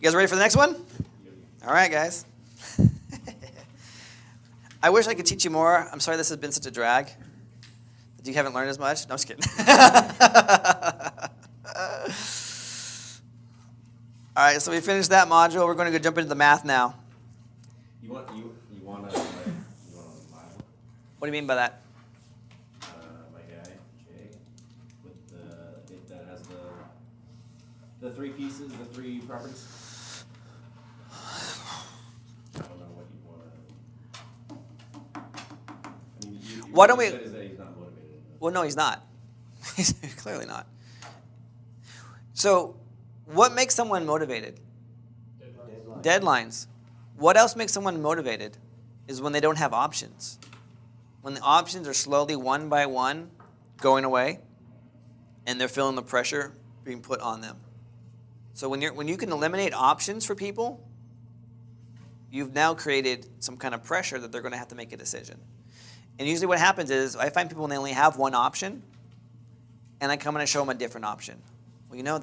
You guys ready for the next one? All right, guys. I wish I could teach you more. I'm sorry this has been such a drag. That you haven't learned as much. No, I'm just kidding. All right, so we finished that module. We're going to go jump into the math now. You want a Bible? What do you mean by that? My guy Jay, with that has the three pieces, the three properties. I don't know what you want to. I mean, Why don't we? Said is that he's not motivated enough. Well, no, he's not. He's clearly not. So, what makes someone motivated? Deadlines. What else makes someone motivated is when they don't have options. When the options are slowly, one by one, going away, and they're feeling the pressure being put on them. So when you can eliminate options for people, you've now created some kind of pressure that they're going to have to make a decision. And usually what happens is I find people when they only have one option, and I come and I show them a different option. Well, you know,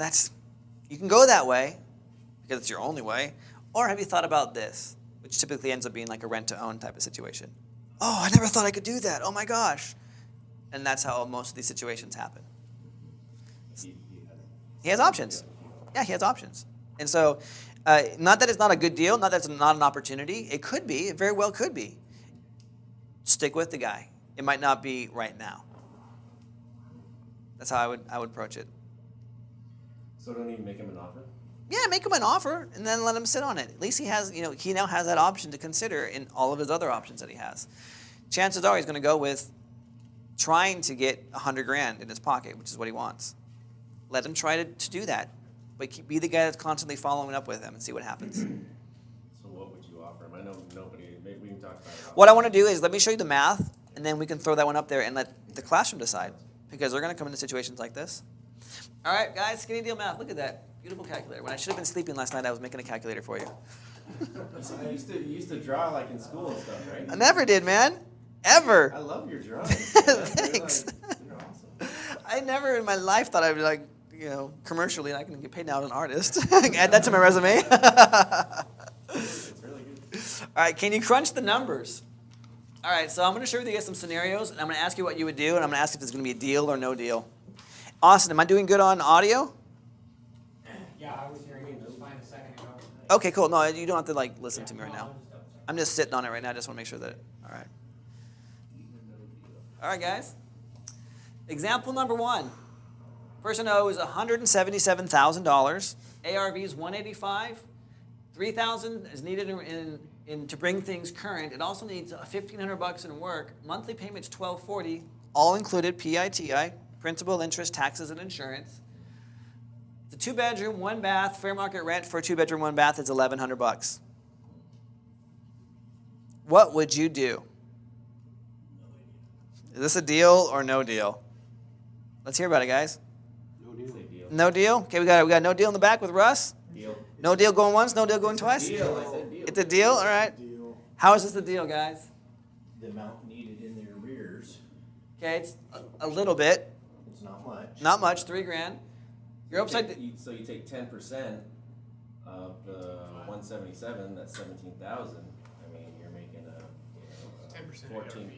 you can go that way because it's your only way, or have you thought about this, which typically ends up being like a rent-to-own type of situation. Oh, I never thought I could do that. Oh, my gosh. And that's how most of these situations happen. He has options. Yeah, he has options. And so not that it's not a good deal, not that it's not an opportunity. It could be. It very well could be. Stick with the guy. It might not be right now. That's how I would approach it. So don't even make him an offer? Yeah, make him an offer and then let him sit on it. At least he now has that option to consider in all of his other options that he has. Chances are he's going to go with trying to get $100,000 in his pocket, which is what he wants. Let him try to do that, but be the guy that's constantly following up with him and see what happens. So what would you offer him? I know nobody. Maybe we can talk about it. What I want to do is let me show you the math, and then we can throw that one up there and let the classroom decide, because they're going to come into situations like this. All right, guys, skinny deal math. Look at that. Beautiful calculator. When I should have been sleeping last night, I was making a calculator for you. You used to draw like in school and stuff, right? I never did, man. Ever. I love your drawings. Thanks. You're awesome. I never in my life thought I'd be commercially, I can get paid now as an artist. Add that to my resume. It's really good. All right, can you crunch the numbers? All right, so I'm going to share with you guys some scenarios, and I'm going to ask you what you would do, and I'm going to ask if it's going to be a deal or no deal. Austin, am I doing good on audio? Yeah, I was hearing you just fine a second ago. Okay, cool. No, you don't have to listen to me right now. I'm just sitting on it right now. I just want to make sure that. All right. All right, guys. Example number 1. Person owes $177,000. ARV is $185,000. $3,000 is needed to bring things current. It also needs $1,500 in work. Monthly payment's $1,240, all included PITI, principal, interest, taxes, and insurance. It's a 2-bedroom, 1-bath. Fair market rent for a 2-bedroom, 1-bath is $1,100. What would you do? Is this a deal or no deal? Let's hear about it, guys. No deal. No deal? Okay, we got no deal in the back with Russ. Deal. No deal going once, no deal going twice? Deal. I said deal. It's a deal? All right. Deal. How is this a deal, guys? The amount needed in their arrears, Okay, it's a little bit. it's not much. Not much, $3,000. You're upside. So you take 10% of the 177. That's 17,000. I mean, you're making a 10% 14. ARV, right?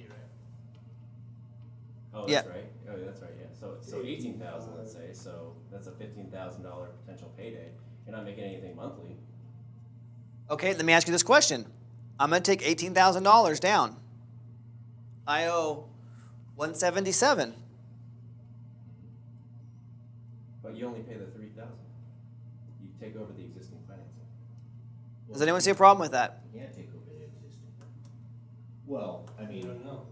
Oh, Yeah. that's right. Oh, that's right. Yeah. So 18,000, let's say. So that's a $15,000 potential payday. You're not making anything monthly. Okay, let me ask you this question. I'm going to take $18,000 down. I owe $177,000. But you only pay the $3,000. You take over the existing financing. Does anyone see a problem with that? You can't take over the existing. Well, I mean, know.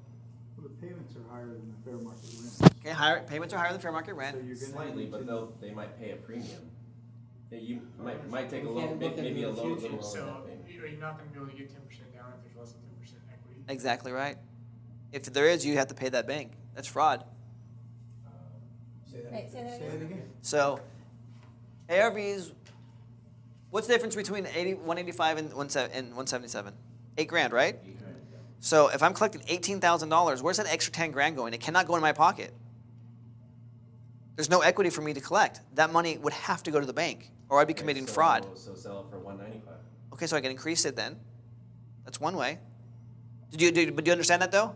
Well, the payments are higher than the fair market rent. Okay, payments are higher than fair market rent. So you're gonna Slightly, need but to- they might pay a premium. You might take a little, maybe a little lower So, than that payment. are you not going to be able to get 10% down if there's less than 10% equity? Exactly right. If there is, you have to pay that bank. That's fraud. Say that, Wait, say that say that again. So, ARVs, what's the difference between 185 and 177? $8,000, right? So if I'm collecting $18,000, where's that extra $10,000 going? It cannot go in my pocket. There's no equity for me to collect. That money would have to go to the bank. or I'd be committing fraud. So sell it for $195. Okay, so I can increase it then. That's one way. But do you understand that though?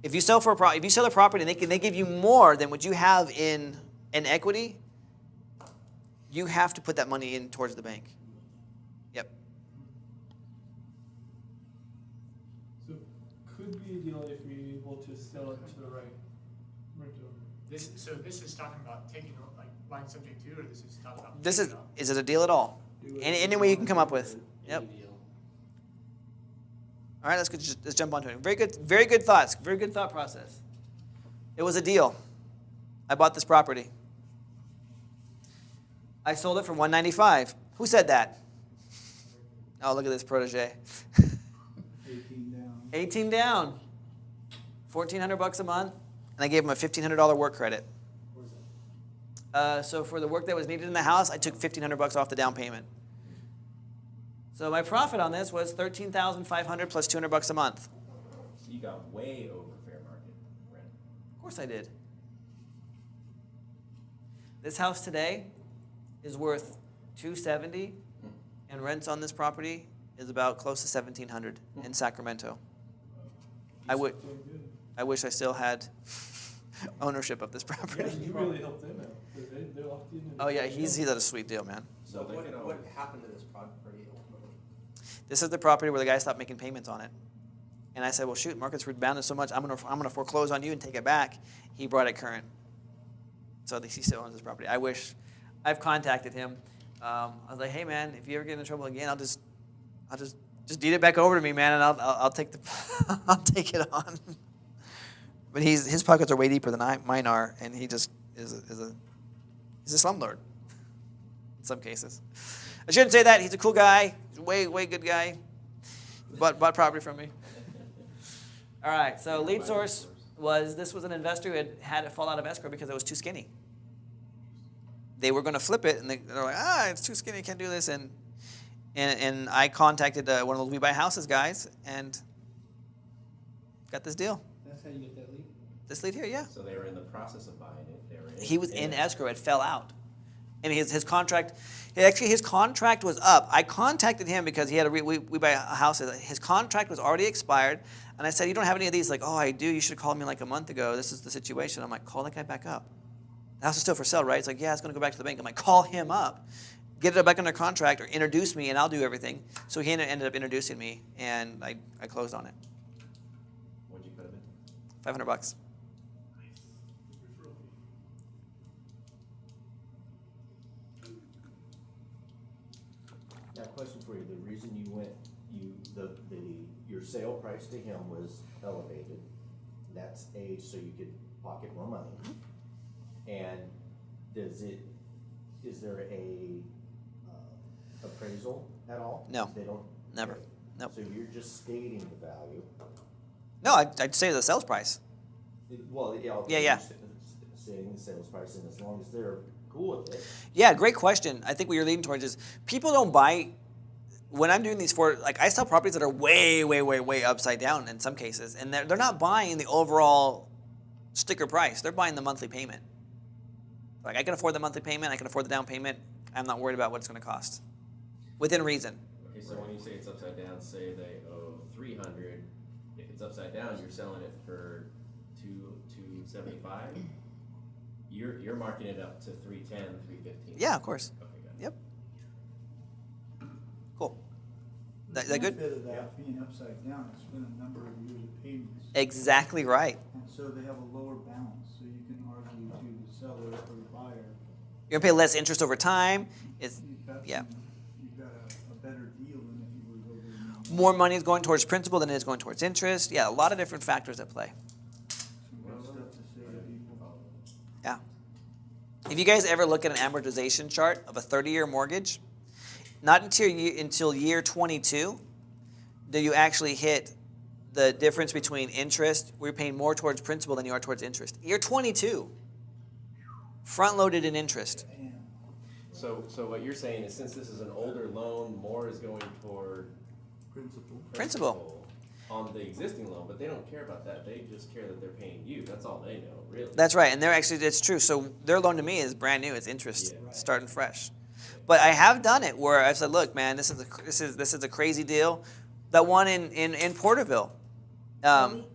If you sell if you sell a property and they give you more than what you have in equity, you have to put that money in towards the bank. Yep. So could be a deal if we're able to sell it to the right renter. So this is talking about taking, like, buying subject to, or this is talking about? This taking is it it a deal at all? Any way you can come up with. Yep. Any deal. All right, let's jump onto it. Very good thoughts. Very good thought process. It was a deal. I bought this property. I sold it for $195. Who said that? Oh, look at this protege. 18 down. 18 down. $1,400 a month, and I gave him a $1,500 work credit. So for the work that was needed in the house, I took $1,500 off the down payment. So my profit on this was $13,500 plus $200 a month. So you got way over fair market rent. Of course I did. This house today is worth $270, and rents on this property is about close to $1,700 in Sacramento. I wish I still had ownership of this Yeah, property. you really helped them out, because they locked in. Oh yeah, he's at a sweet deal, man. So they could What always, happened to this property ultimately? This is the property where the guy stopped making payments on it. And I said, well, shoot, market's rebounded so much, I'm gonna foreclose on you and take it back. He brought it current. So he still owns this property. I've contacted him. I was like, hey man, if you ever get into trouble again, I'll just deed it back over to me, man, and I'll take I'll take it on. But his pockets are way deeper than mine are, and he just is a slumlord in some cases. I shouldn't say that. He's a cool guy. He's a way good guy. Bought property from me. All right. So lead source was an investor who had it fall out of escrow because it was too skinny. They were going to flip it, and they're like, it's too skinny. Can't do this. And I contacted one of those We Buy Houses guys and got this deal. That's how you get that lead? This lead here, yeah. so they were in the process of buying it. They were He was in escrow. It fell out. And his contract, his contract was up. I contacted him because he had we buy a house. His contract was already expired. And I said, you don't have any of these? Like, oh, I do. You should have called me like a month ago. This is the situation. I'm like, call that guy back up. The house is still for sale, right? It's like, yeah, it's going to go back to the bank. I'm like, call him up. Get it back under contract or introduce me and I'll do everything. So he ended up introducing me and I closed on it. What'd you put it in? $500. Now, question for you, the reason you went, your sale price to him was elevated, that's age, so you could pocket more money. And is there a appraisal at all? No. They don't? Never. Nope. So you're just stating the value? No, I'd say the sales price. Well, yeah. Yeah. You're stating the sales price, and as long as they're cool with it. Yeah, great question. I think what you're leading towards is people don't buy. When I'm doing these I sell properties that are way upside down in some cases, and they're not buying the overall sticker price. They're buying the monthly payment. Like I can afford the monthly payment, I can afford the down payment. I'm not worried about what it's going to cost, within reason. Okay, so when you say it's upside down, say they owe $300. If it's upside down, you're selling it for $275. You're marking it up to $310, $315. Yeah, of course. Okay, got it. Yep. Cool. That good? The benefit of that being upside down, it's been a number of years of payments. Exactly right. And so they have a lower balance, so you can argue to the seller or the buyer. You're gonna pay less interest over time. It's You've got yeah. You've got a better deal than if you were to go to the. More money is going towards principal than it is going towards interest. Yeah, a lot of different factors at play. Some good stuff to say to people. Yeah. If you guys ever look at an amortization chart of a 30-year mortgage, not until year 22 do you actually hit the difference between interest. We're paying more towards principal than you are towards interest. Year 22, front-loaded in interest. Damn. So what you're saying is since this is an older loan, more is going toward Principal. on the existing loan, but they don't care about that. They just care that they're paying you. That's all they know, really. That's right, and it's true. So their loan to me is brand new. It's interest, Yeah. starting fresh. But I have done it where I've said, look, man, this is a crazy deal. That one in Porterville, on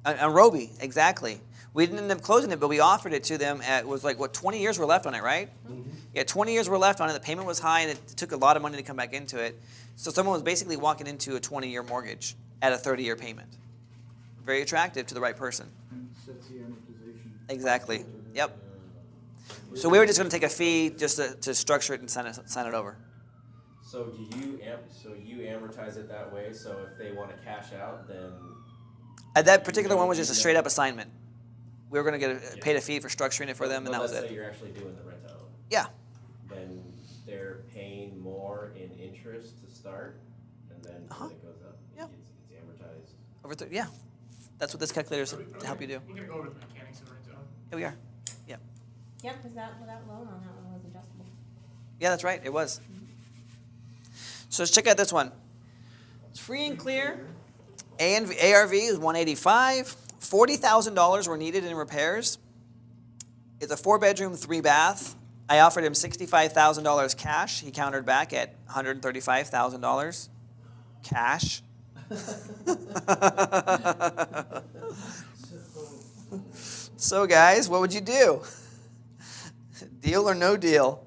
Roby, exactly. We didn't end up closing it, but we offered it to them. It was like, 20 years were left on it, right? Mm-hmm. Yeah, 20 years were left on it. The payment was high, and it took a lot of money to come back into it. So someone was basically walking into a 20-year mortgage at a 30-year payment. Very attractive to the right person. And sets the amortization. Exactly. Yep. So we were just going to take a fee just to structure it and sign it over. So you amortize it that way, so if they want to cash out, then That particular one was just a straight up assignment. We were going to get paid a fee for structuring it for them, and that was let's say it. you're actually doing the rent to own. Yeah. Then they're paying more in interest to start, and then when it goes up, Yeah. it's amortized. Over yeah. That's what this calculator is to help you do. We're gonna go over the mechanics of rent to own. Here we are. Yeah. Yeah, because that loan on that one was adjustable. Yeah, that's right. It was. So let's check out this one. It's free and clear. ARV is $185. $40,000 were needed in repairs. It's a 4-bedroom, 3-bath. I offered him $65,000 cash. He countered back at $135,000 cash. So guys, what would you do? Deal or no deal?